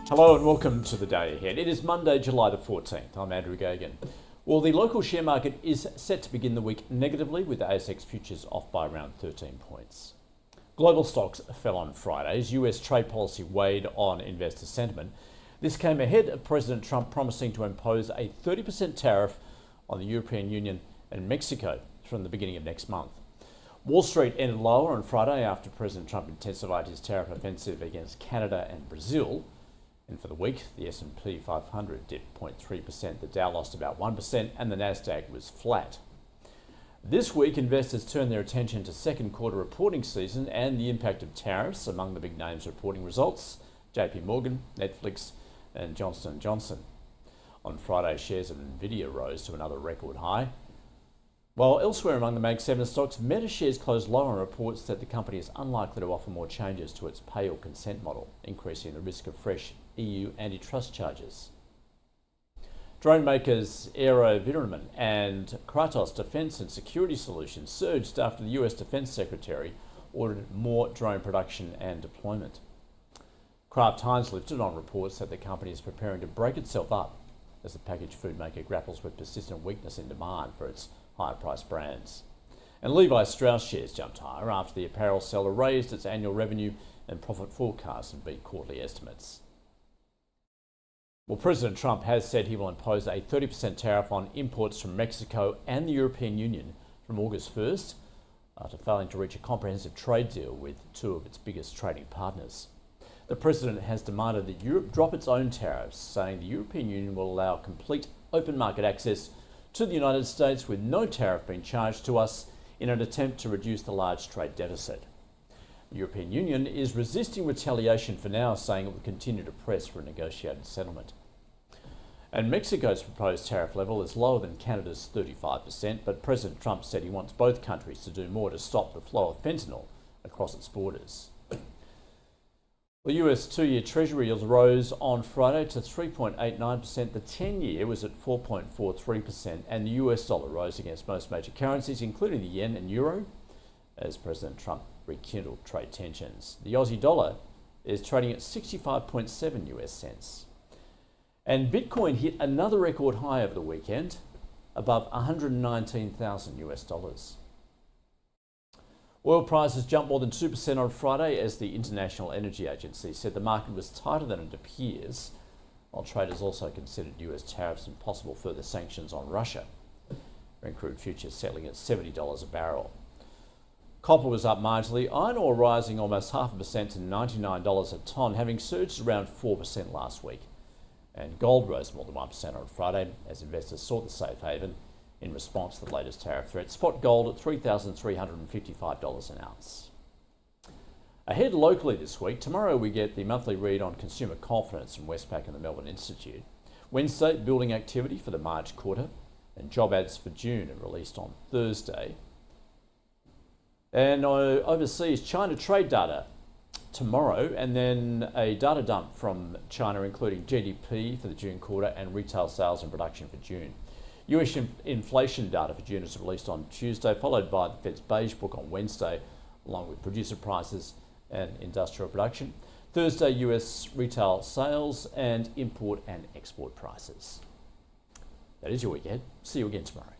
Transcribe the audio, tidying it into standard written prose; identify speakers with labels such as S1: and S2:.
S1: Hello and welcome to the Day Ahead. It is Monday, July the 14th. I'm Andrew Gagan. Well, the local share market is set to begin the week negatively, with the ASX futures off by around 13 points. Global stocks fell on Friday as US trade policy weighed on investor sentiment. This came ahead of President Trump promising to impose a 30% tariff on the European Union and Mexico from the beginning of next month. Wall Street ended lower on Friday after President Trump intensified his tariff offensive against Canada and Brazil. And for the week, the S&P 500 dipped 0.3%, the Dow lost about 1%, and the Nasdaq was flat. This week, investors turned their attention to second quarter reporting season and the impact of tariffs among the big names reporting results: JP Morgan, Netflix, and Johnson & Johnson. On Friday, shares of Nvidia rose to another record high. While elsewhere among the Mag 7 stocks, Meta shares closed lower on reports that the company is unlikely to offer more changes to its pay or consent model, increasing the risk of fresh EU antitrust charges. Drone makers AeroVironment and Kratos Defense and Security Solutions surged after the US Defense Secretary ordered more drone production and deployment. Kraft Heinz lifted on reports that the company is preparing to break itself up as the packaged food maker grapples with persistent weakness in demand for its higher-priced brands. And Levi Strauss shares jumped higher after the apparel seller raised its annual revenue and profit forecast and beat quarterly estimates. Well, President Trump has said he will impose a 30% tariff on imports from Mexico and the European Union from August 1st, after failing to reach a comprehensive trade deal with two of its biggest trading partners. The president has demanded that Europe drop its own tariffs, saying the European Union will allow complete open market access to the United States with no tariff being charged to us in an attempt to reduce the large trade deficit. The European Union is resisting retaliation for now, saying it will continue to press for a negotiated settlement. And Mexico's proposed tariff level is lower than Canada's 35%, but President Trump said he wants both countries to do more to stop the flow of fentanyl across its borders. The US two-year Treasury yield rose on Friday to 3.89%. The 10-year was at 4.43%, and the US dollar rose against most major currencies, including the yen and euro, as President Trump rekindled trade tensions. The Aussie dollar is trading at 65.7 US cents. And Bitcoin hit another record high over the weekend, above 119,000 US dollars. Oil prices jumped more than 2% on Friday as the International Energy Agency said the market was tighter than it appears, while traders also considered US tariffs and possible further sanctions on Russia. Brent crude futures settling at $70 a barrel. Copper was up marginally, iron ore rising almost 0.5% to $99 a tonne, having surged around 4% last week. And gold rose more than 1% on Friday as investors sought the safe haven in response to the latest tariff threat. Spot gold at $3,355 an ounce. Ahead locally this week, tomorrow we get the monthly read on consumer confidence from Westpac and the Melbourne Institute. Wednesday, building activity for the March quarter, and job ads for June are released on Thursday. And overseas, China trade data tomorrow, and then a data dump from China including GDP for the June quarter and retail sales and production for June. US inflation data for June is released on Tuesday, followed by the Fed's Beige Book on Wednesday, along with producer prices and industrial production. Thursday, US retail sales and import and export prices. That is your weekend. See you again tomorrow.